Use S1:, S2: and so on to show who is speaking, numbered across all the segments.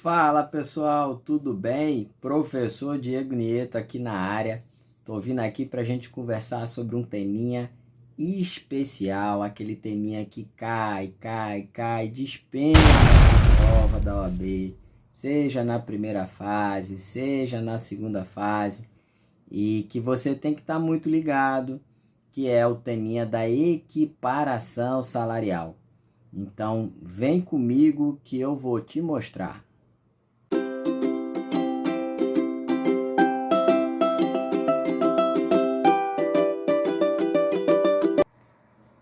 S1: Fala pessoal, tudo bem? Professor Diego Nieto aqui na área. Tô vindo aqui para a gente conversar sobre um teminha especial, aquele teminha que cai, despenca na prova da OAB, seja na primeira fase, seja na segunda fase, e que você tem que estar muito ligado, que é o teminha da equiparação salarial. Então, vem comigo que eu vou te mostrar.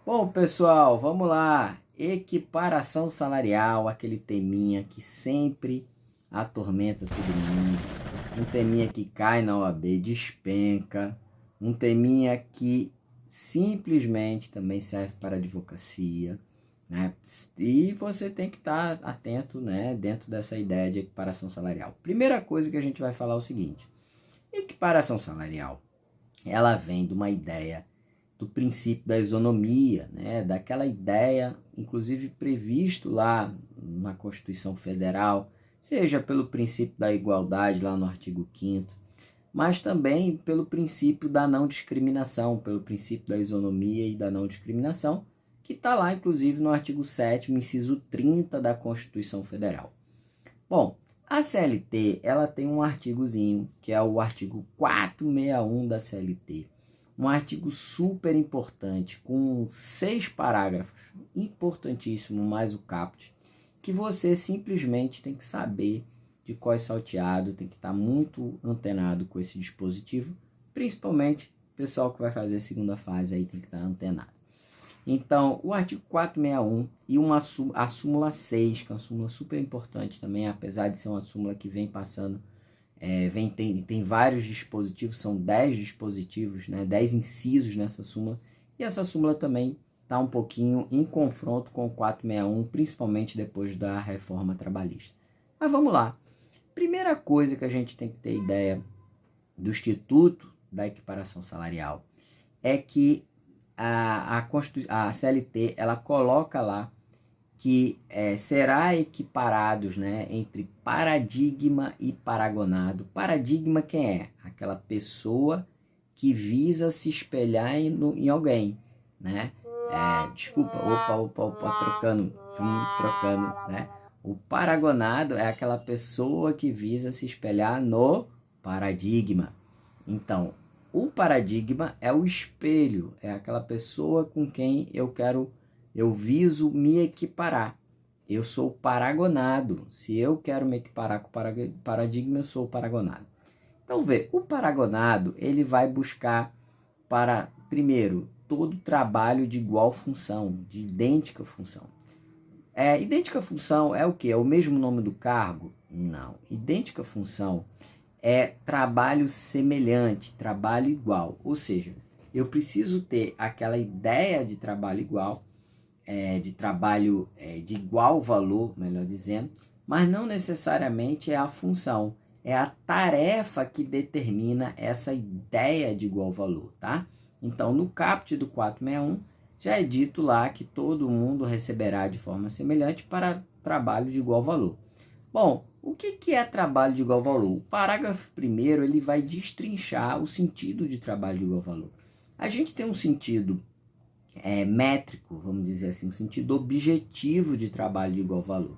S1: Bom, pessoal, vamos lá. Equiparação salarial, aquele teminha que sempre atormenta todo mundo. Um teminha que cai na OAB, despenca. Um teminha que simplesmente também serve para advocacia, né? E você tem que estar atento, né, dentro dessa ideia de equiparação salarial. Primeira coisa que a gente vai falar é o seguinte. Equiparação salarial, ela vem de uma ideia do princípio da isonomia, né? Daquela ideia, inclusive previsto lá na Constituição Federal, seja pelo princípio da igualdade lá no artigo 5º, mas também pelo princípio da não discriminação, pelo princípio da isonomia e da não discriminação, que está lá inclusive no artigo 7º, inciso 30 da Constituição Federal. Bom, a CLT ela tem um artigozinho, que é o artigo 461 da CLT, um artigo super importante, com 6 parágrafos, importantíssimo, mais o caput, que você simplesmente tem que saber de qual é salteado, tem que estar muito antenado com esse dispositivo, principalmente o pessoal que vai fazer a segunda fase aí tem que estar antenado. Então, o artigo 461 e a súmula 6, que é uma súmula super importante também, apesar de ser uma súmula que vem passando, tem vários dispositivos, são 10 dispositivos, né, 10 incisos nessa súmula, e essa súmula também está um pouquinho em confronto com o 461, principalmente depois da reforma trabalhista. Mas vamos lá. Primeira coisa que a gente tem que ter ideia do Instituto da Equiparação Salarial é que a CLT ela coloca lá que será equiparados, né, entre paradigma e paragonado. Paradigma quem é? Aquela pessoa que visa se espelhar em alguém, né? Trocando, né? O paragonado é aquela pessoa que visa se espelhar no paradigma. Então, o paradigma é o espelho, é aquela pessoa com quem eu viso me equiparar. Eu sou paragonado. Se eu quero me equiparar com o paradigma, eu sou o paragonado. Então, o paragonado, ele vai buscar para, primeiro, todo trabalho de igual função, de idêntica função. Idêntica função é o quê? É o mesmo nome do cargo? Não. Idêntica função é trabalho semelhante, trabalho igual. Ou seja, eu preciso ter aquela ideia de trabalho igual, de trabalho de igual valor, melhor dizendo, mas não necessariamente é a função, é a tarefa que determina essa ideia de igual valor, tá? Então, no caput do 461, já é dito lá que todo mundo receberá de forma semelhante para trabalho de igual valor. Bom, o que é trabalho de igual valor? O parágrafo primeiro ele vai destrinchar o sentido de trabalho de igual valor. A gente tem um sentido métrico, vamos dizer assim, um sentido objetivo de trabalho de igual valor.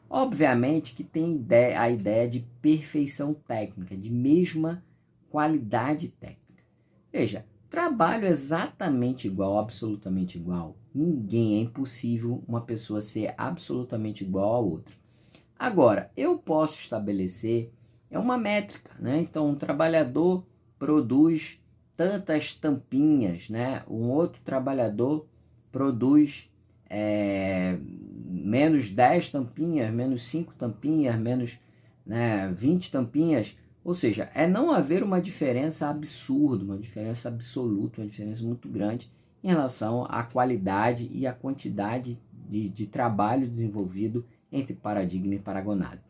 S1: Obviamente que tem a ideia de perfeição técnica, de mesma qualidade técnica. Veja, trabalho exatamente igual, absolutamente igual, ninguém, é impossível uma pessoa ser absolutamente igual a outra. Agora, eu posso estabelecer uma métrica, né? Então, um trabalhador produz tantas tampinhas, né? Um outro trabalhador produz menos 10 tampinhas, menos 5 tampinhas, menos 20 tampinhas. Ou seja, não haver uma diferença absurda, uma diferença absoluta, uma diferença muito grande em relação à qualidade e à quantidade de trabalho desenvolvido entre paradigma e paragonado.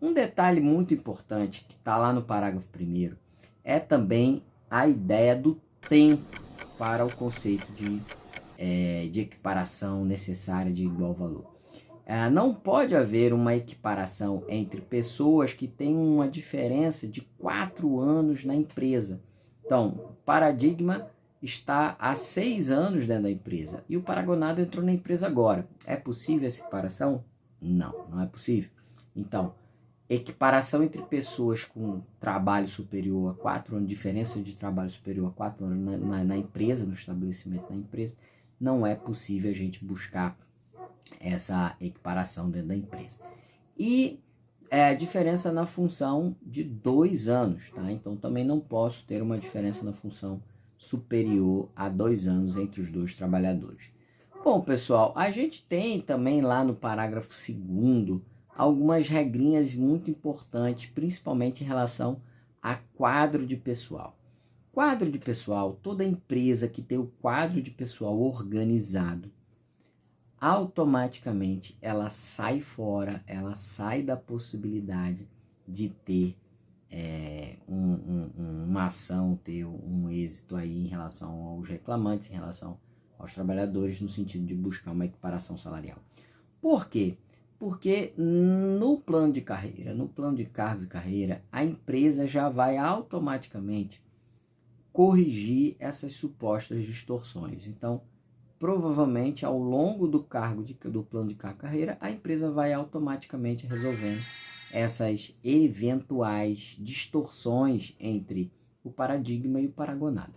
S1: Um detalhe muito importante que está lá no parágrafo 1º é também a ideia do tempo para o conceito de equiparação necessária de igual valor. Não pode haver uma equiparação entre pessoas que têm uma diferença de 4 anos na empresa. Então, o paradigma está há 6 anos dentro da empresa e o paragonado entrou na empresa agora. É possível essa equiparação? Não, não é possível. Então, equiparação entre pessoas com trabalho superior a 4 anos, diferença de trabalho superior a 4 anos na empresa, no estabelecimento da empresa, não é possível a gente buscar essa equiparação dentro da empresa. E a diferença na função de 2 anos, tá? Então também não posso ter uma diferença na função superior a 2 anos entre os dois trabalhadores. Bom, pessoal, a gente tem também lá no parágrafo 2º algumas regrinhas muito importantes, principalmente em relação a quadro de pessoal. Quadro de pessoal, toda empresa que tem o quadro de pessoal organizado, automaticamente ela sai fora, ela sai da possibilidade de ter uma ação, ter um êxito aí em relação aos reclamantes, em relação aos trabalhadores, no sentido de buscar uma equiparação salarial. Por quê? Porque no plano de carreira, no plano de cargos e carreira, a empresa já vai automaticamente corrigir essas supostas distorções. Então, provavelmente, ao longo do plano de cargo e carreira, a empresa vai automaticamente resolvendo essas eventuais distorções entre o paradigma e o paragonado.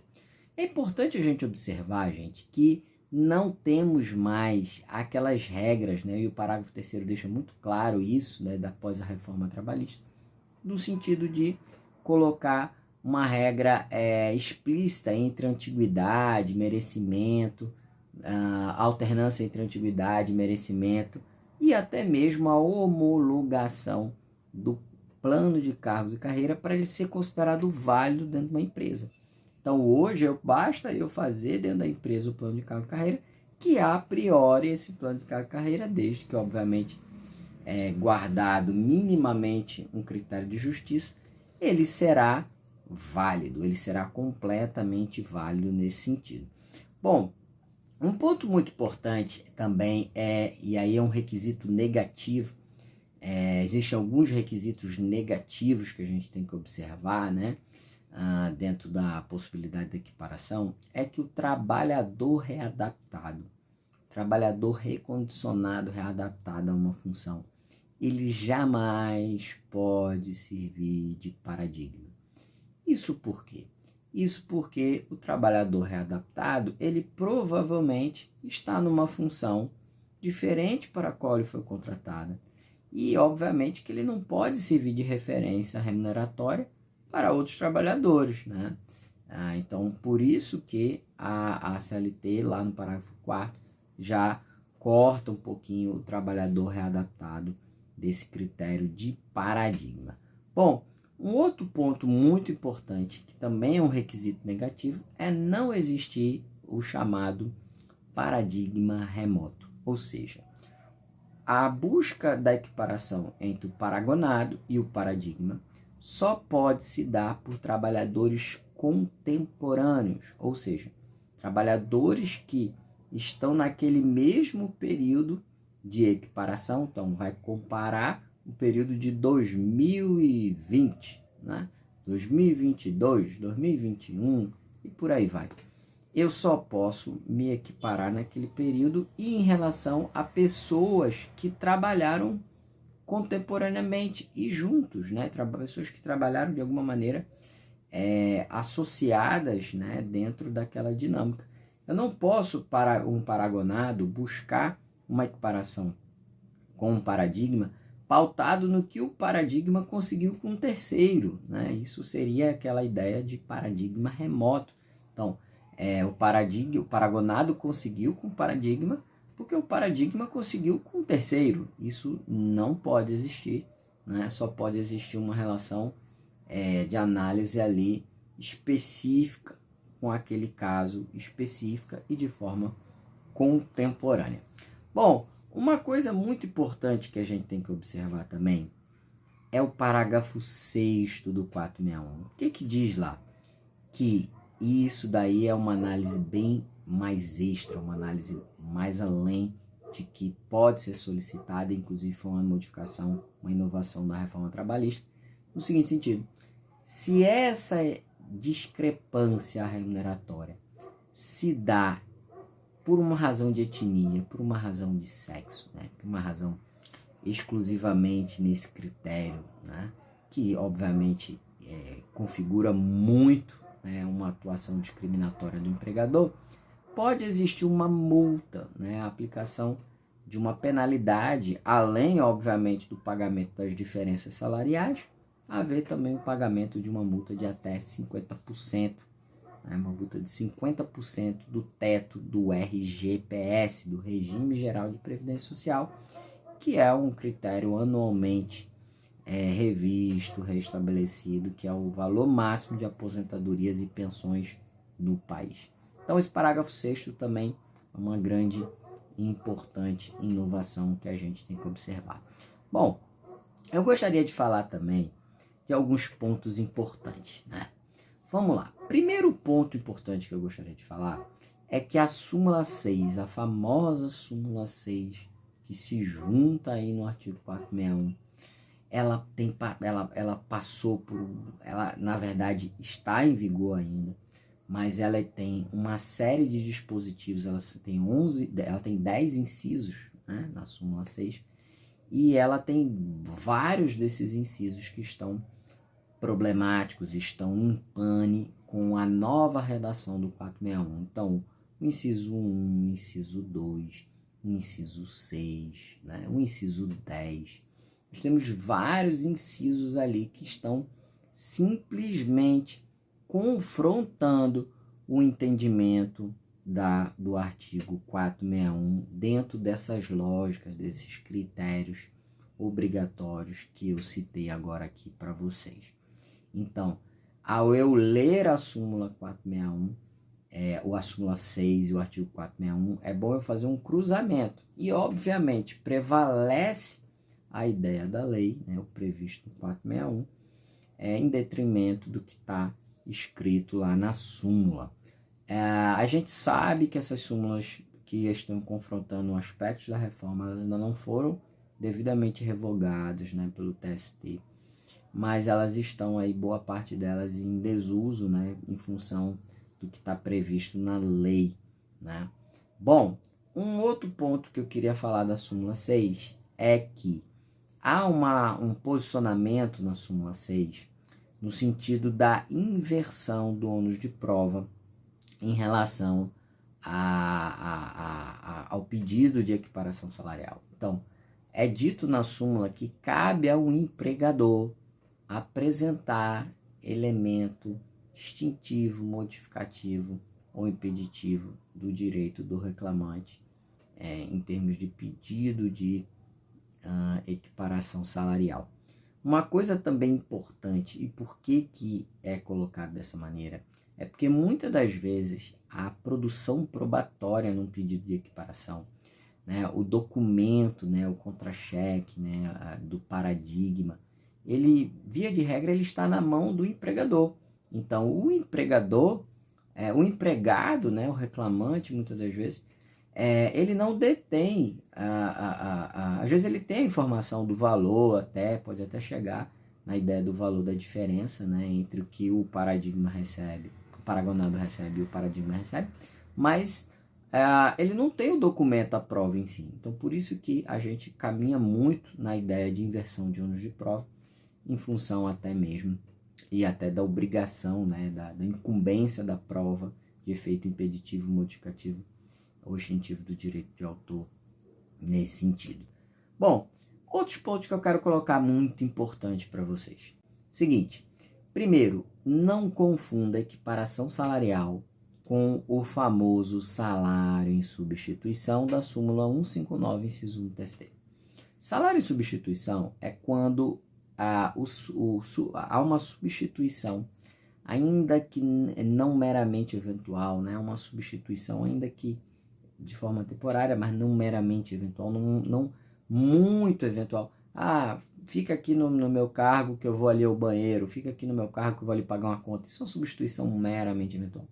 S1: É importante a gente observar, gente, que não temos mais aquelas regras, né? E o parágrafo 3º deixa muito claro isso, né, após a reforma trabalhista, no sentido de colocar uma regra explícita entre antiguidade, merecimento, alternância entre antiguidade, merecimento e até mesmo a homologação do plano de cargos e carreira para ele ser considerado válido dentro de uma empresa. Então hoje basta eu fazer dentro da empresa o plano de cargo e carreira, que a priori esse plano de cargo e carreira, desde que obviamente guardado minimamente um critério de justiça, ele será válido, ele será completamente válido nesse sentido. Bom, um ponto muito importante também e aí é um requisito negativo, existem alguns requisitos negativos que a gente tem que observar, né, dentro da possibilidade da equiparação, é que o trabalhador readaptado, trabalhador recondicionado, readaptado a uma função, ele jamais pode servir de paradigma. Isso por quê? Isso porque o trabalhador readaptado, ele provavelmente está numa função diferente para a qual ele foi contratado. E, obviamente, que ele não pode servir de referência remuneratória para outros trabalhadores, né? Então, por isso que a CLT, lá no parágrafo 4º, já corta um pouquinho o trabalhador readaptado desse critério de paradigma. Bom, um outro ponto muito importante, que também é um requisito negativo, é não existir o chamado paradigma remoto. Ou seja, a busca da equiparação entre o paragonado e o paradigma só pode se dar por trabalhadores contemporâneos, ou seja, trabalhadores que estão naquele mesmo período de equiparação. Então, vai comparar o período de 2020, né? 2022, 2021 e por aí vai. Eu só posso me equiparar naquele período e em relação a pessoas que trabalharam contemporaneamente e juntos, né? Pessoas que trabalharam de alguma maneira associadas, né, dentro daquela dinâmica. Eu não posso, para um paragonado, buscar uma equiparação com um paradigma pautado no que o paradigma conseguiu com um terceiro, né? Isso seria aquela ideia de paradigma remoto. Então, o paragonado conseguiu com o paradigma porque o paradigma conseguiu com o terceiro. Isso não pode existir, né? Só pode existir uma relação de análise ali específica com aquele caso específica e de forma contemporânea. Bom, uma coisa muito importante que a gente tem que observar também é o parágrafo 6º do 461. O que diz lá? Que isso daí é uma análise bem mais extra, uma análise mais além de que pode ser solicitada, inclusive foi uma modificação, uma inovação da reforma trabalhista, no seguinte sentido: se essa discrepância remuneratória se dá por uma razão de etnia, por uma razão de sexo, né, por uma razão exclusivamente nesse critério, né, que obviamente configura muito, né, uma atuação discriminatória do empregador, pode existir uma multa, né, a aplicação de uma penalidade, além, obviamente, do pagamento das diferenças salariais, haver também o pagamento de uma multa de até 50%, né, uma multa de 50% do teto do RGPS, do Regime Geral de Previdência Social, que é um critério anualmente revisto, restabelecido, que é o valor máximo de aposentadorias e pensões no país. Então, esse parágrafo 6º também é uma grande e importante inovação que a gente tem que observar. Bom, eu gostaria de falar também de alguns pontos importantes, né? Vamos lá. Primeiro ponto importante que eu gostaria de falar é que a súmula 6, a famosa súmula 6, que se junta aí no artigo 461, ela passou por... Ela, na verdade, está em vigor ainda, mas ela tem uma série de dispositivos, ela tem 10 incisos, né, na súmula 6, e ela tem vários desses incisos que estão problemáticos, estão em pane com a nova redação do 461. Então, o inciso 1, o inciso 2, o inciso 6, né, o inciso 10. Nós temos vários incisos ali que estão simplesmente confrontando o entendimento do artigo 461 dentro dessas lógicas, desses critérios obrigatórios que eu citei agora aqui para vocês. Então, ao eu ler a súmula 461, ou a súmula 6 e o artigo 461, é bom eu fazer um cruzamento. E, obviamente, prevalece a ideia da lei, né, o previsto no 461, em detrimento do que está escrito lá na súmula. A gente sabe que essas súmulas que estão confrontando aspectos da reforma, elas ainda não foram devidamente revogadas, né, pelo TST, mas elas estão aí, boa parte delas, em desuso, né, em função do que está previsto na lei, né? Bom, um outro ponto que eu queria falar da súmula 6 é que há um posicionamento na súmula 6 no sentido da inversão do ônus de prova em relação ao pedido de equiparação salarial. Então, é dito na súmula que cabe ao empregador apresentar elemento distintivo, modificativo ou impeditivo do direito do reclamante em termos de pedido de equiparação salarial. Uma coisa também importante, e por que é colocado dessa maneira, é porque muitas das vezes a produção probatória num pedido de equiparação, né, o documento, né, o contra-cheque, né, do paradigma, ele, via de regra, ele está na mão do empregador. Então, o empregador, o empregado, né, o reclamante, muitas das vezes, ele não detém, às vezes ele tem a informação do valor, pode até chegar na ideia do valor da diferença, né, entre o que o paradigma recebe, o paragonado recebe e o paradigma recebe, mas ele não tem o documento à prova em si. Então, por isso que a gente caminha muito na ideia de inversão de ônus de prova, em função até mesmo e até da obrigação, né, da incumbência da prova de efeito impeditivo, modificativo ou extintivo do direito de autor nesse sentido. Bom, outros pontos que eu quero colocar muito importante para vocês. Seguinte, primeiro, não confunda equiparação salarial com o famoso salário em substituição da súmula 159, inciso 1 do TST. Salário em substituição é quando há uma substituição, ainda que não meramente eventual, né? Uma substituição ainda que de forma temporária, mas não meramente eventual, não muito eventual. Fica aqui no meu cargo que eu vou ali ao banheiro, fica aqui no meu cargo que eu vou ali pagar uma conta. Isso é uma substituição meramente eventual.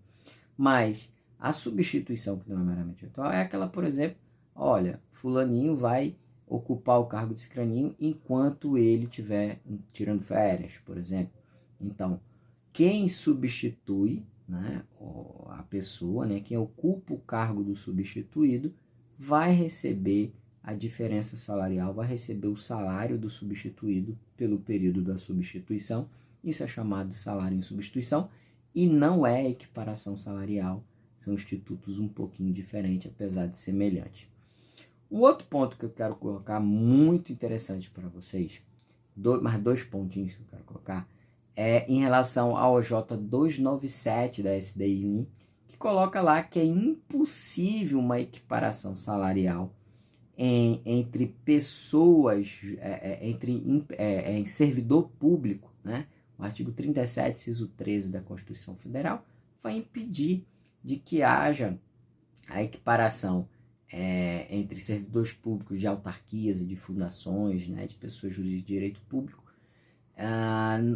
S1: Mas a substituição que não é meramente eventual é aquela, por exemplo, olha, fulaninho vai ocupar o cargo de cicraninho enquanto ele estiver tirando férias, por exemplo. Então, quem substitui, né, a pessoa, né, quem ocupa o cargo do substituído, vai receber a diferença salarial, vai receber o salário do substituído pelo período da substituição. Isso é chamado de salário em substituição e não é equiparação salarial. São institutos um pouquinho diferentes, apesar de semelhantes. Um outro ponto que eu quero colocar muito interessante para vocês, mais dois pontinhos que eu quero colocar, é em relação ao OJ 297 da SDI 1, que coloca lá que é impossível uma equiparação salarial entre pessoas, em servidor público, né? O artigo 37, inciso 13 da Constituição Federal, vai impedir de que haja a equiparação entre servidores públicos de autarquias e de fundações, né, de pessoas jurídicas de direito público,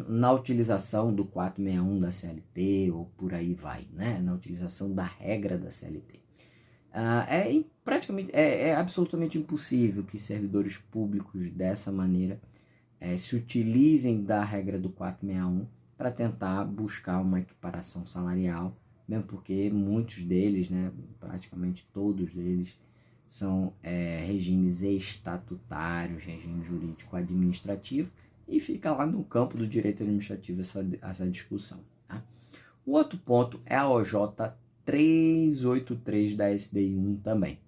S1: na utilização do 461 da CLT, ou por aí vai, né, na utilização da regra da CLT. É absolutamente impossível que servidores públicos dessa maneira se utilizem da regra do 461 para tentar buscar uma equiparação salarial, mesmo porque muitos deles, né, praticamente todos deles, são regimes estatutários, regime jurídico-administrativo, e fica lá no campo do direito administrativo essa discussão. Tá? O outro ponto é a OJ 383 da SDI 1 também.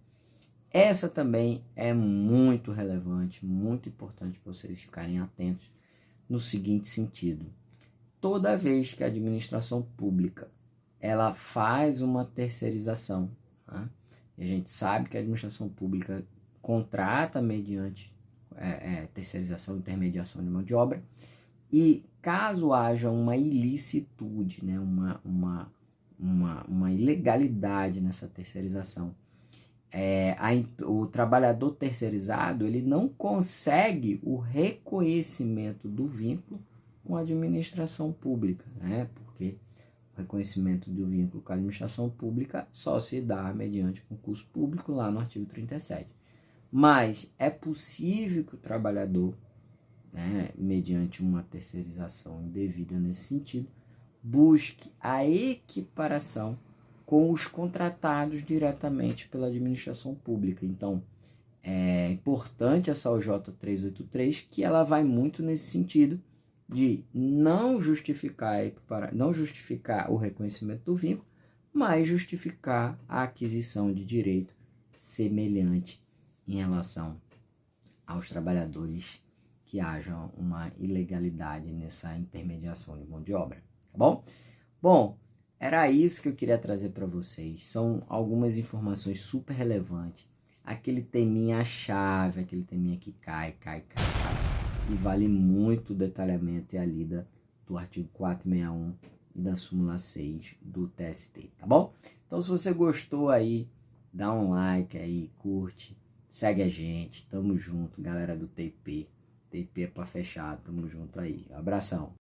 S1: Essa também é muito relevante, muito importante para vocês ficarem atentos no seguinte sentido. Toda vez que a administração pública ela faz uma terceirização, tá? E a gente sabe que a administração pública contrata mediante terceirização, intermediação de mão de obra, e caso haja uma ilicitude, né, uma ilegalidade nessa terceirização, o trabalhador terceirizado ele não consegue o reconhecimento do vínculo com a administração pública, né? Porque o reconhecimento do vínculo com a administração pública só se dá mediante concurso público lá no artigo 37. Mas é possível que o trabalhador, né, mediante uma terceirização indevida nesse sentido, busque a equiparação com os contratados diretamente pela administração pública. Então, é importante essa OJ 383, que ela vai muito nesse sentido de não justificar o reconhecimento do vínculo, mas justificar a aquisição de direito semelhante em relação aos trabalhadores que haja uma ilegalidade nessa intermediação de mão de obra, tá bom? Bom, era isso que eu queria trazer para vocês. São algumas informações super relevantes. Aquele teminha chave, aquele teminha que cai. E vale muito o detalhamento e a lida do artigo 461 e da súmula 6 do TST, tá bom? Então, se você gostou aí, dá um like aí, curte, segue a gente. Tamo junto, galera do TP. TP é pra fechar, tamo junto aí. Abração.